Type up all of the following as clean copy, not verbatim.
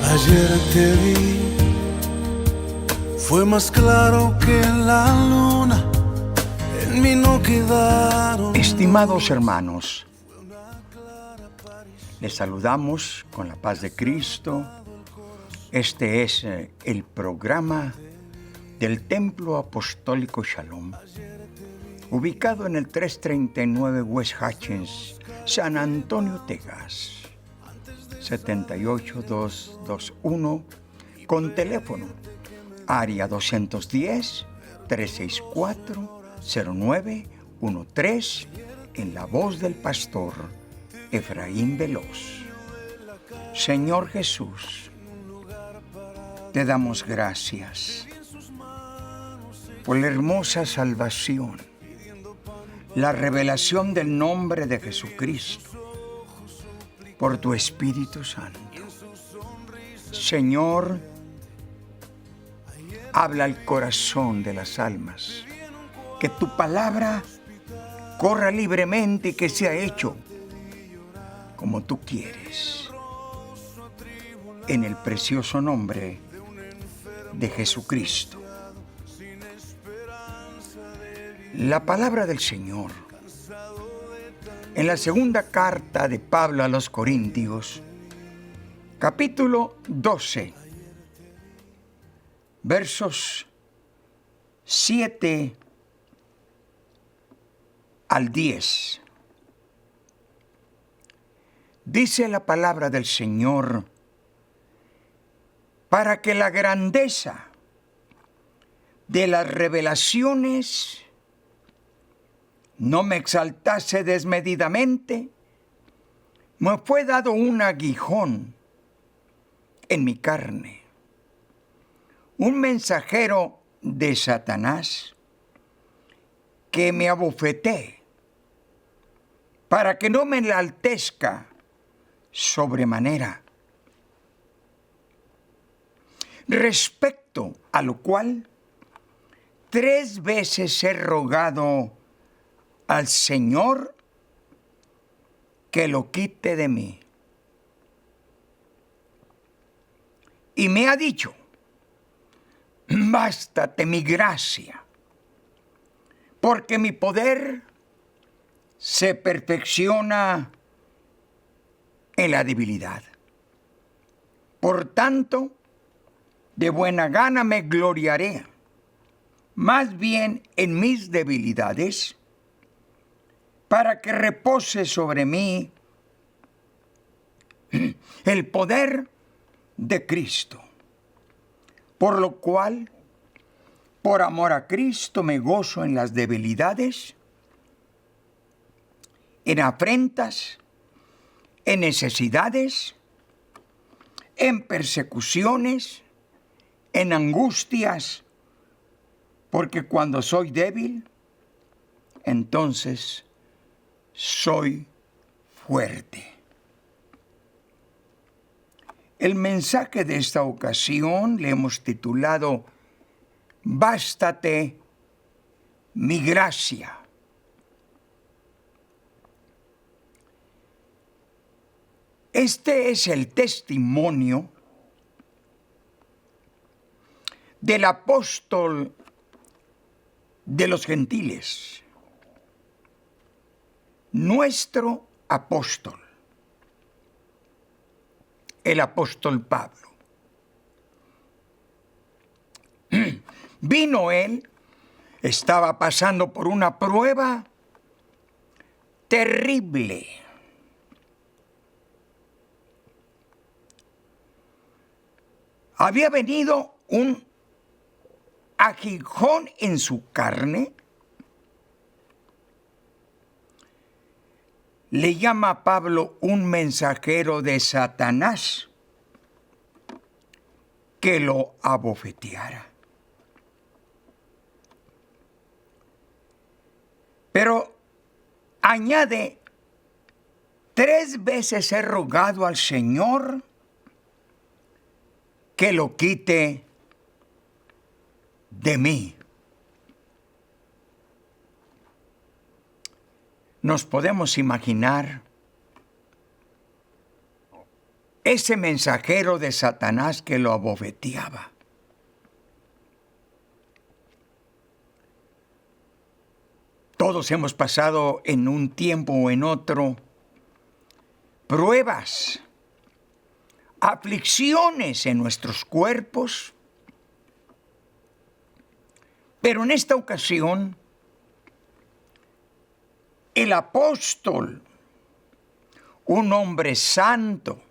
Ayer te vi, fue más claro que la luna, en mí no quedaron. Estimados hermanos, les saludamos con la paz de Cristo. Este es el programa del Templo Apostólico Shalom, ubicado en el 339 West Hutchins, San Antonio, Texas, 78221, con teléfono área 210-364-0913, en la voz del pastor Efraín Veloz. Señor Jesús, te damos gracias por la hermosa salvación, la revelación del nombre de Jesucristo, por tu Espíritu Santo. Señor, habla al corazón de las almas, que tu palabra corra libremente y que sea hecho como tú quieres. En el precioso nombre de Jesucristo. La palabra del Señor, en la segunda carta de Pablo a los Corintios, capítulo 12, versos 7 al 10. Dice la palabra del Señor: para que la grandeza de las revelaciones no me exaltase desmedidamente, me fue dado un aguijón en mi carne, un mensajero de Satanás que me abofeté, para que no me enaltezca sobremanera. Respecto a lo cual 3 veces he rogado al Señor que lo quite de mí. Y me ha dicho: bástate mi gracia, porque mi poder se perfecciona en la debilidad. Por tanto, de buena gana me gloriaré, más bien en mis debilidades, para que repose sobre mí el poder de Cristo. Por lo cual, por amor a Cristo, me gozo en las debilidades, en afrentas, en necesidades, en persecuciones, en angustias, porque cuando soy débil, entonces soy fuerte. El mensaje de esta ocasión le hemos titulado: bástate mi gracia. Este es el testimonio del apóstol de los gentiles, nuestro apóstol, el apóstol Pablo. Vino él, estaba pasando por una prueba terrible. Había venido un aguijón en su carne. Le llama a Pablo un mensajero de Satanás que lo abofeteara. Pero añade: 3 veces he rogado al Señor que lo quite de mí. Nos podemos imaginar ese mensajero de Satanás que lo abofeteaba. Todos hemos pasado en un tiempo o en otro pruebas, aflicciones en nuestros cuerpos, pero en esta ocasión el apóstol, un hombre santo,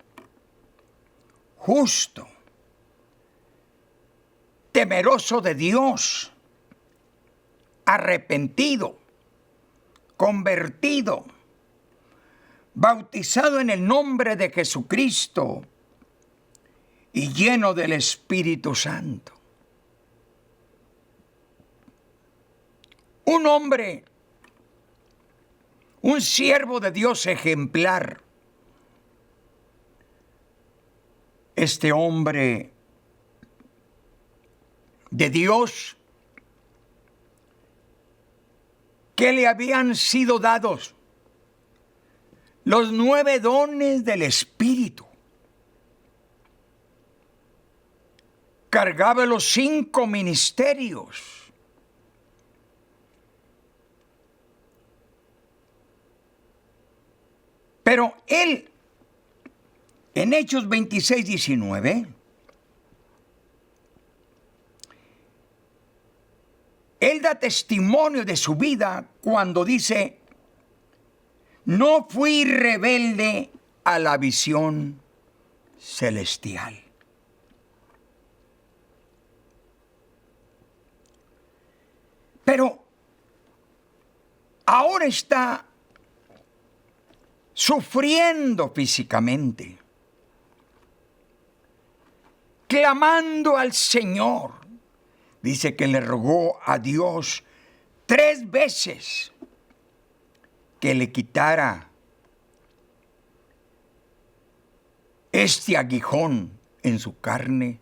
justo, temeroso de Dios, arrepentido, convertido, bautizado en el nombre de Jesucristo y lleno del Espíritu Santo. Un hombre, un siervo de Dios ejemplar. Este hombre de Dios que le habían sido dados los 9 dones del Espíritu. Cargaba los 5 ministerios. Pero él, en Hechos 26, 19, él da testimonio de su vida cuando dice: no fui rebelde a la visión celestial. Pero ahora está sufriendo físicamente, clamando al Señor. Dice que le rogó a Dios 3 veces que le quitara este aguijón en su carne.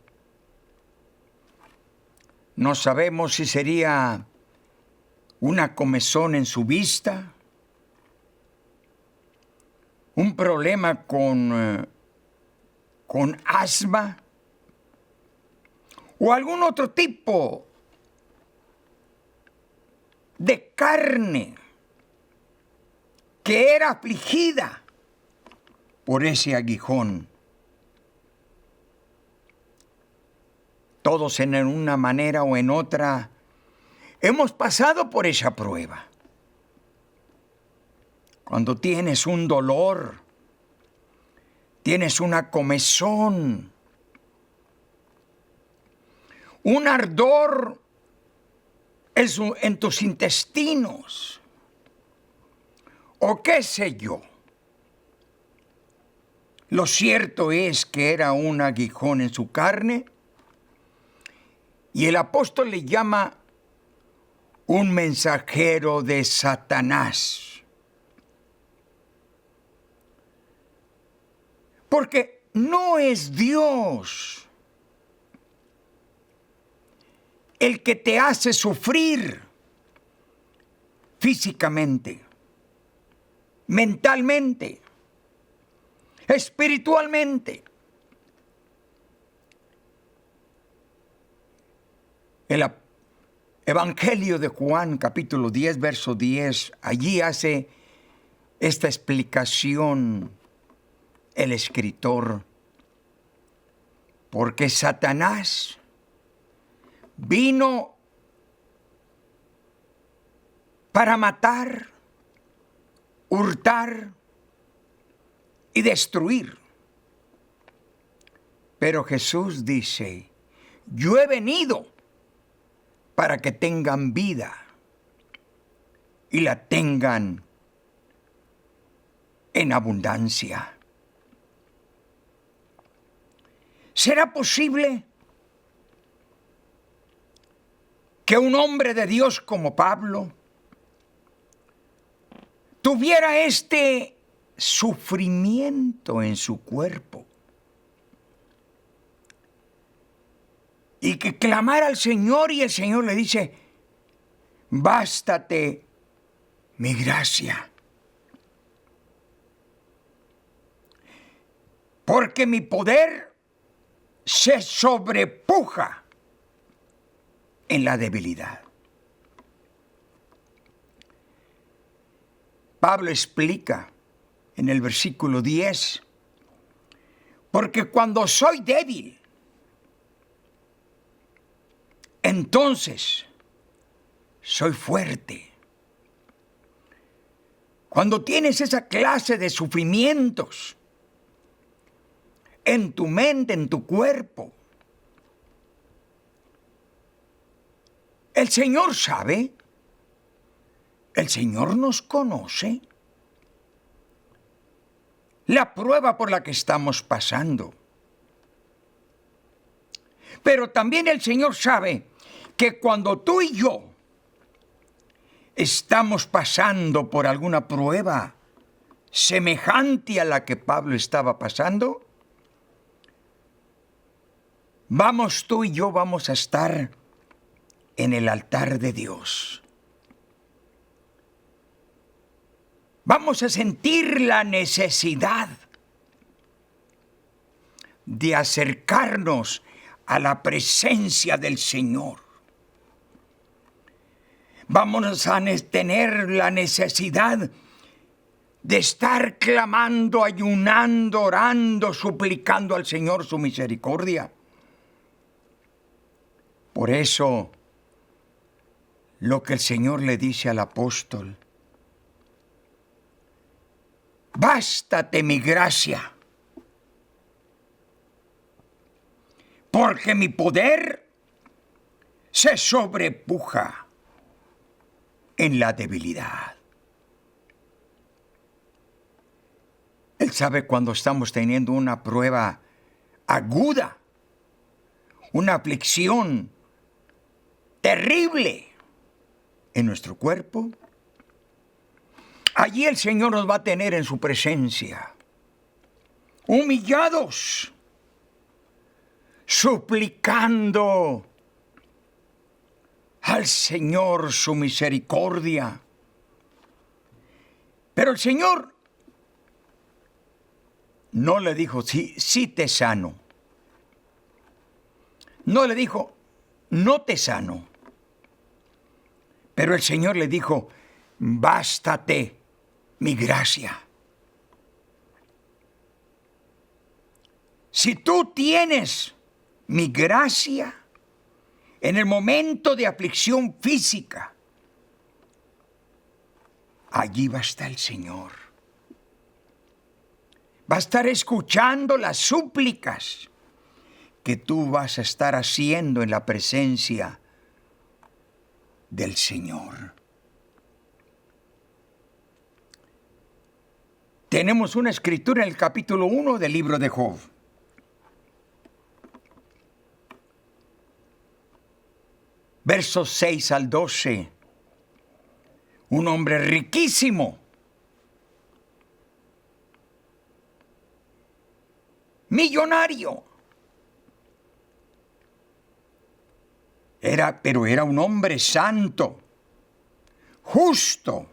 No sabemos si sería una comezón en su vista, un problema con asma o algún otro tipo de carne que era afligida por ese aguijón. Todos en una manera o en otra hemos pasado por esa prueba. Cuando tienes un dolor, tienes una comezón, un ardor en tus intestinos, o qué sé yo. Lo cierto es que era un aguijón en su carne, y el apóstol le llama un mensajero de Satanás. Porque no es Dios el que te hace sufrir físicamente, mentalmente, espiritualmente. El Evangelio de Juan, capítulo 10, verso 10, allí hace esta explicación el escritor: porque Satanás vino para matar, hurtar y destruir. Pero Jesús dice: yo he venido para que tengan vida y la tengan en abundancia. ¿Será posible que un hombre de Dios como Pablo tuviera este sufrimiento en su cuerpo y que clamara al Señor y el Señor le dice: bástate mi gracia? porque mi poder se sobrepuja en la debilidad. Pablo explica en el versículo 10, porque cuando soy débil, entonces soy fuerte. Cuando tienes esa clase de sufrimientos en tu mente, en tu cuerpo, el Señor sabe, el Señor nos conoce la prueba por la que estamos pasando. Pero también el Señor sabe que cuando tú y yo estamos pasando por alguna prueba semejante a la que Pablo estaba pasando, tú y yo vamos a estar en el altar de Dios. Vamos a sentir la necesidad de acercarnos a la presencia del Señor. Vamos a tener la necesidad de estar clamando, ayunando, orando, suplicando al Señor su misericordia. Por eso, lo que el Señor le dice al apóstol: bástate mi gracia, porque mi poder se sobrepuja en la debilidad. Él sabe cuando estamos teniendo una prueba aguda, una aflicción terrible en nuestro cuerpo. Allí el Señor nos va a tener en su presencia, humillados, suplicando al Señor su misericordia. Pero el Señor no le dijo, sí te sano. No le dijo, no te sano. Pero el Señor le dijo, bástate mi gracia. Si tú tienes mi gracia en el momento de aflicción física, allí va a estar el Señor. Va a estar escuchando las súplicas que tú vas a estar haciendo en la presencia del Señor. Tenemos una escritura en el capítulo 1 del libro de Job. Versos 6 al 12. Un hombre riquísimo, millonario. Pero era un hombre santo, justo,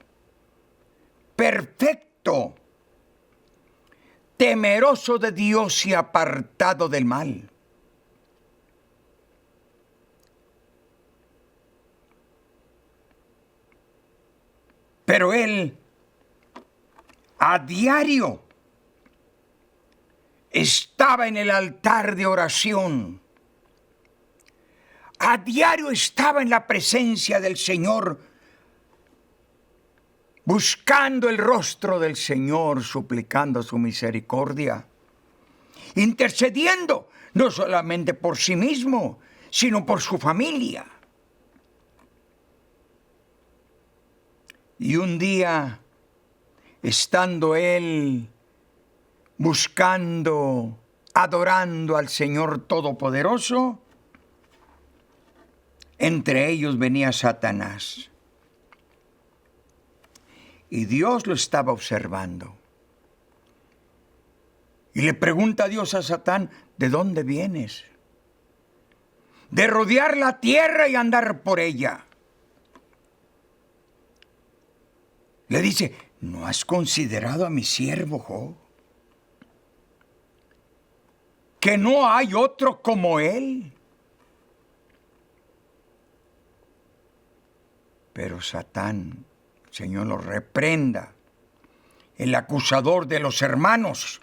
perfecto, temeroso de Dios y apartado del mal. Pero él, a diario, estaba en el altar de oración. A diario estaba en la presencia del Señor, buscando el rostro del Señor, suplicando su misericordia, intercediendo no solamente por sí mismo, sino por su familia. Y un día, estando él buscando, adorando al Señor Todopoderoso, entre ellos venía Satanás. Y Dios lo estaba observando. Y le pregunta a Dios a Satán, ¿de dónde vienes? De rodear la tierra y andar por ella. Le dice, ¿no has considerado a mi siervo Job? que no hay otro como Él. Pero Satán, Señor lo reprenda, el acusador de los hermanos.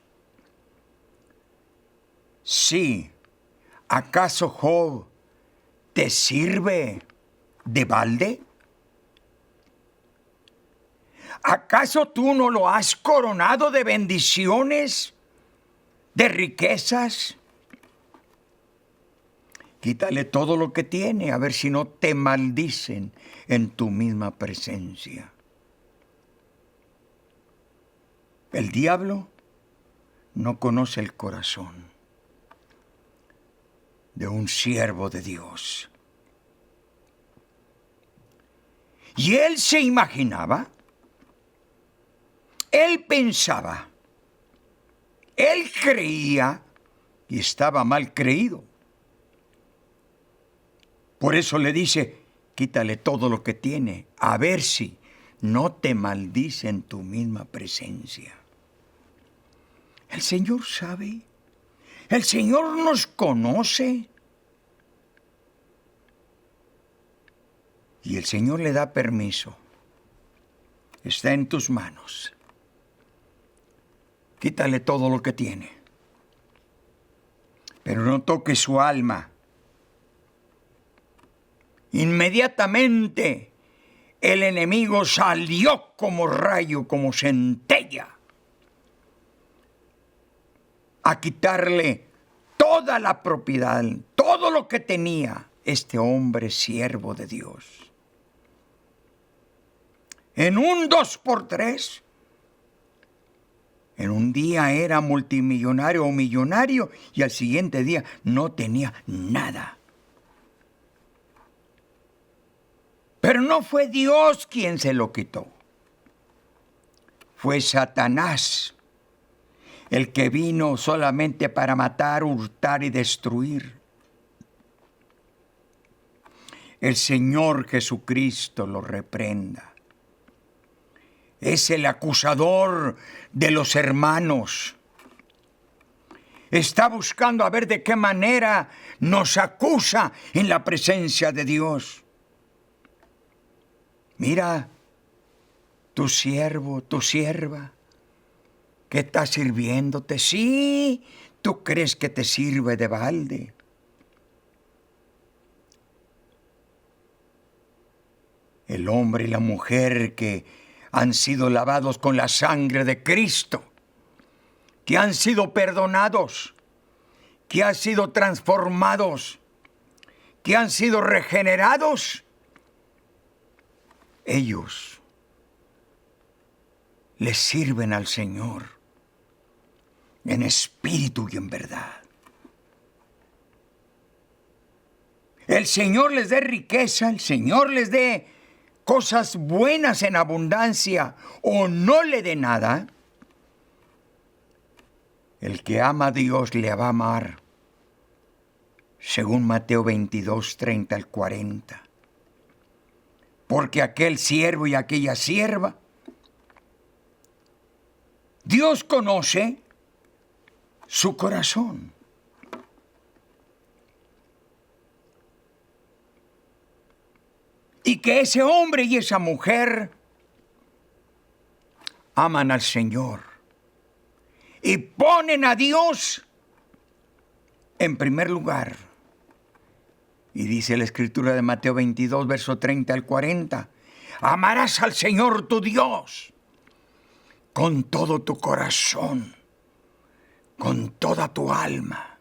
Sí, ¿acaso Job te sirve de balde? ¿Acaso tú no lo has coronado de bendiciones, de riquezas? Quítale todo lo que tiene, a ver si no te maldicen en tu misma presencia. El diablo no conoce el corazón de un siervo de Dios. Y él se imaginaba, él pensaba, él creía y estaba mal creído. Por eso le dice, quítale todo lo que tiene, a ver si no te maldice en tu misma presencia. El Señor sabe, el Señor nos conoce. Y el Señor le da permiso. Está en tus manos. Quítale todo lo que tiene. Pero no toques su alma. Inmediatamente el enemigo salió como rayo, como centella, a quitarle toda la propiedad, todo lo que tenía este hombre siervo de Dios. En un 2x3, en un día era multimillonario o millonario y al siguiente día no tenía nada. Pero no fue Dios quien se lo quitó. Fue Satanás, el que vino solamente para matar, hurtar y destruir. El Señor Jesucristo lo reprenda. Es el acusador de los hermanos. Está buscando a ver de qué manera nos acusa en la presencia de Dios. Mira, tu siervo, tu sierva, que está sirviéndote. Sí, tú crees que te sirve de balde. El hombre y la mujer que han sido lavados con la sangre de Cristo, que han sido perdonados, que han sido transformados, que han sido regenerados, ellos le sirven al Señor en espíritu y en verdad. El Señor les dé riqueza, el Señor les dé cosas buenas en abundancia o no le dé nada. El que ama a Dios le va a amar, según Mateo 22, 30 al 40. Porque aquel siervo y aquella sierva, Dios conoce su corazón. Y que ese hombre y esa mujer aman al Señor y ponen a Dios en primer lugar. Y dice la Escritura de Mateo 22, verso 30 al 40, amarás al Señor tu Dios con todo tu corazón, con toda tu alma,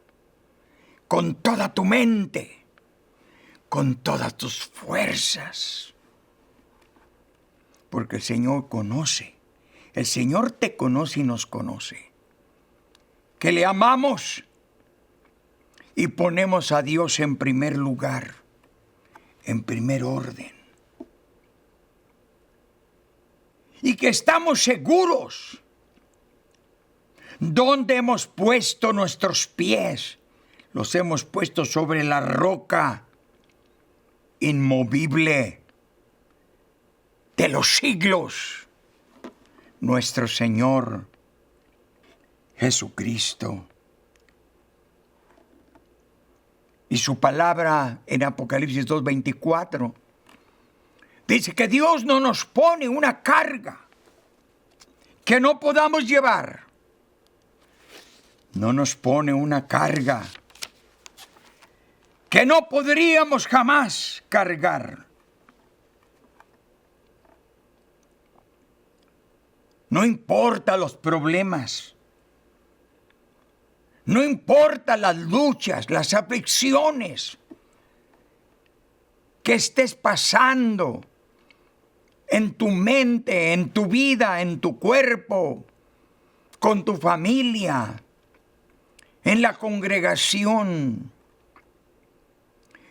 con toda tu mente, con todas tus fuerzas. Porque el Señor conoce, el Señor te conoce y nos conoce, que le amamos y ponemos a Dios en primer lugar, en primer orden. Y que estamos seguros dónde hemos puesto nuestros pies. Los hemos puesto sobre la roca inmovible de los siglos, nuestro Señor Jesucristo. Y su palabra en Apocalipsis 2:24 dice que Dios no nos pone una carga que no podamos llevar. No nos pone una carga que no podríamos jamás cargar. No importa los problemas, no importa las luchas, las aflicciones que estés pasando en tu mente, en tu vida, en tu cuerpo, con tu familia, en la congregación.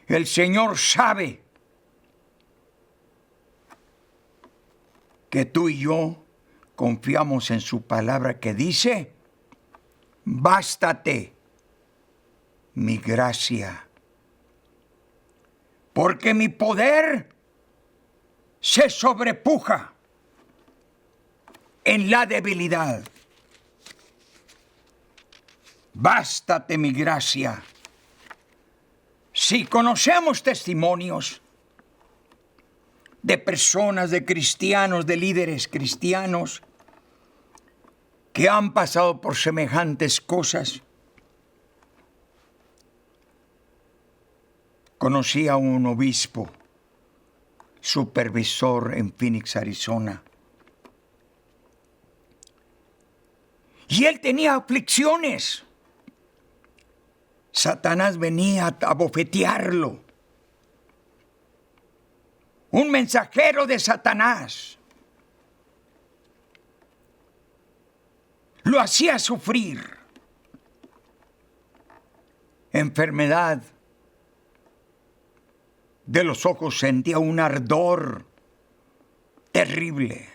El Señor sabe que tú y yo confiamos en su palabra que dice: bástate mi gracia, porque mi poder se sobrepuja en la debilidad. Bástate mi gracia. Si conocemos testimonios de personas, de cristianos, de líderes cristianos que han pasado por semejantes cosas. Conocí a un obispo, supervisor en Phoenix, Arizona. Y él tenía aflicciones. Satanás venía a bofetearlo. Un mensajero de Satanás lo hacía sufrir. Enfermedad de los ojos, sentía un ardor terrible.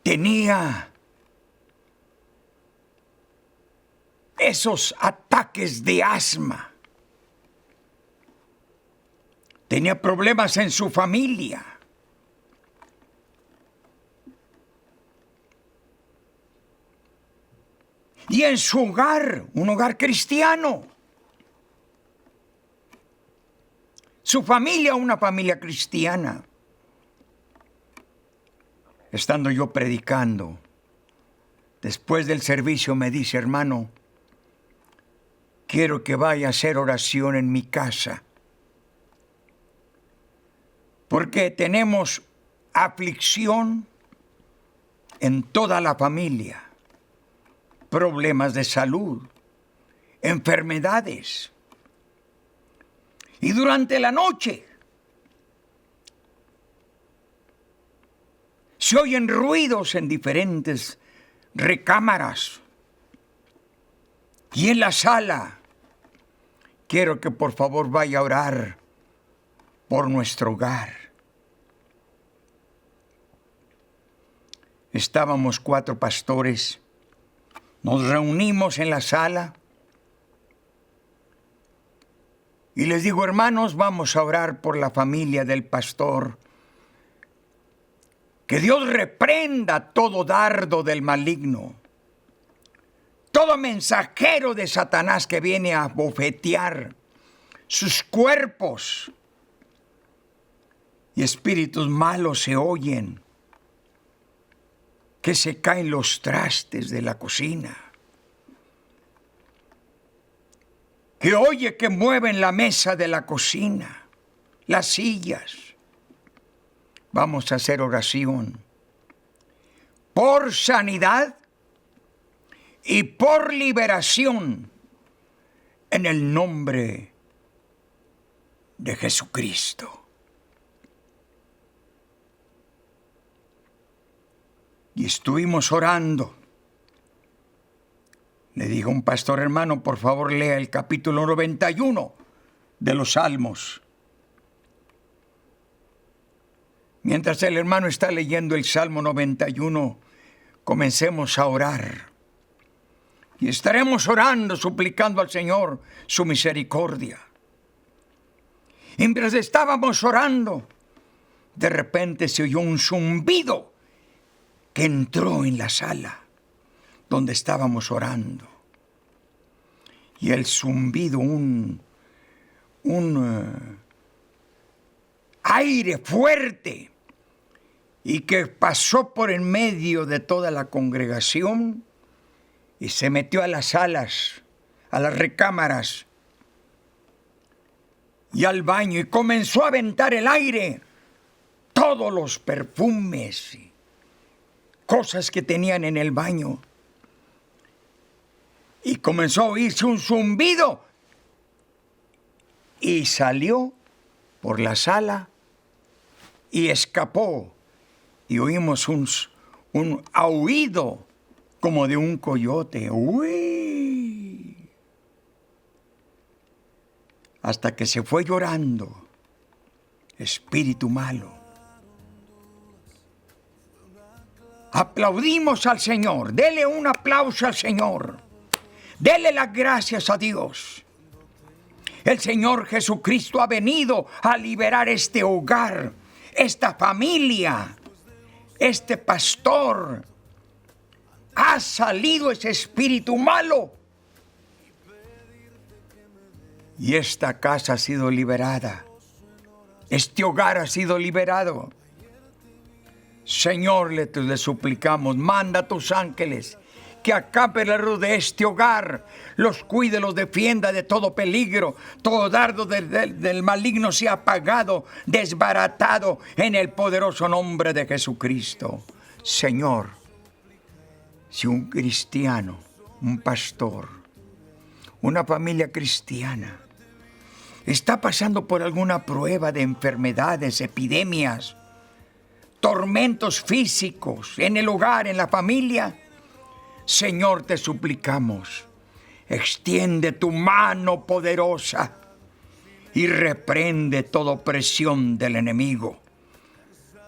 Tenía esos ataques de asma. Tenía problemas en su familia. Y en su hogar, un hogar cristiano. Su familia, una familia cristiana. Estando yo predicando, después del servicio me dice: hermano, quiero que vaya a hacer oración en mi casa, porque tenemos aflicción en toda la familia, problemas de salud, enfermedades. Y durante la noche se oyen ruidos en diferentes recámaras. Y en la sala, quiero que por favor vaya a orar por nuestro hogar. Estábamos 4 pastores, nos reunimos en la sala y les digo: hermanos, vamos a orar por la familia del pastor. Que Dios reprenda todo dardo del maligno, todo mensajero de Satanás que viene a bofetear sus cuerpos. Y espíritus malos se oyen, que se caen los trastes de la cocina, que oye que mueven la mesa de la cocina, las sillas. Vamos a hacer oración por sanidad y por liberación en el nombre de Jesucristo. Y estuvimos orando. Le dijo un pastor: hermano, por favor lea el capítulo 91 de los Salmos. Mientras el hermano está leyendo el Salmo 91, comencemos a orar. Y estaremos orando, suplicando al Señor su misericordia. Y mientras estábamos orando, de repente se oyó un zumbido que entró en la sala donde estábamos orando. y el zumbido, un aire fuerte, y que pasó por en medio de toda la congregación y se metió a las salas, a las recámaras y al baño, y comenzó a aventar el aire todos los perfumes y cosas que tenían en el baño. Y comenzó a oírse un zumbido y salió por la sala y escapó. Y oímos un aullido como de un coyote. ¡Uy! Hasta que se fue llorando. Espíritu malo. Aplaudimos al Señor. Dele un aplauso al Señor. Dele las gracias a Dios. El Señor Jesucristo ha venido a liberar este hogar, esta familia, este pastor. Ha salido ese espíritu malo. Y esta casa ha sido liberada. Este hogar ha sido liberado. Señor, le suplicamos, manda a tus ángeles que acape la luz de este hogar, los cuide, los defienda de todo peligro, todo dardo del maligno sea apagado, desbaratado en el poderoso nombre de Jesucristo. Señor, si un cristiano, un pastor, una familia cristiana está pasando por alguna prueba de enfermedades, epidemias, tormentos físicos en el hogar, en la familia, Señor, te suplicamos, extiende tu mano poderosa y reprende toda opresión del enemigo.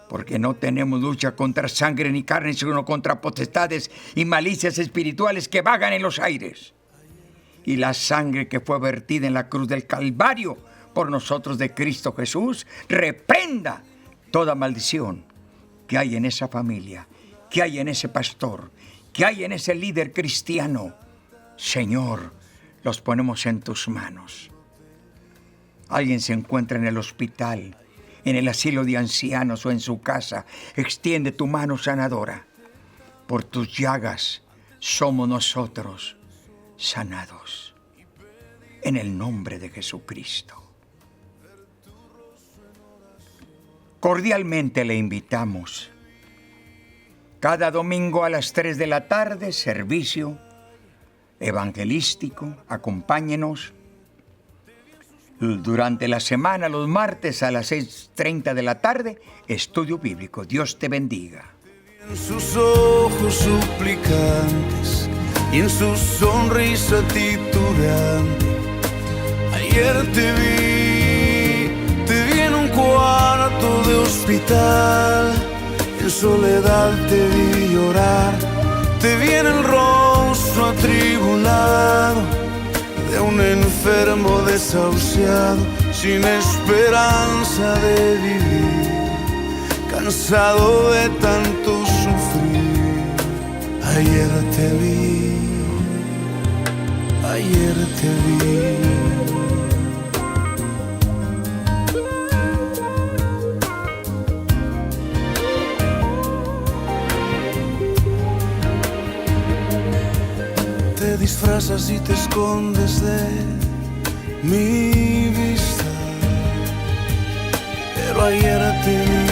Porque no tenemos lucha contra sangre ni carne, sino contra potestades y malicias espirituales que vagan en los aires. Y la sangre que fue vertida en la cruz del Calvario por nosotros de Cristo Jesús, reprenda toda maldición que hay en esa familia, que hay en ese pastor, que hay en ese líder cristiano. Señor, los ponemos en tus manos. Alguien se encuentra en el hospital, en el asilo de ancianos o en su casa. Extiende tu mano sanadora. Por tus llagas somos nosotros sanados. En el nombre de Jesucristo. Cordialmente le invitamos. Cada domingo a las 3 de la tarde, servicio evangelístico. Acompáñenos. Durante la semana, los martes a las 6:30 de la tarde, estudio bíblico. Dios te bendiga. En sus ojos suplicantes y en su sonrisa titubeante. Ayer te vi en un cuarto de hospital. En soledad te vi llorar, te vi en el rostro atribulado de un enfermo desahuciado, sin esperanza de vivir, cansado de tanto sufrir. Ayer te vi. Te disfrazas y te escondes de mi vista, pero ayer te vi.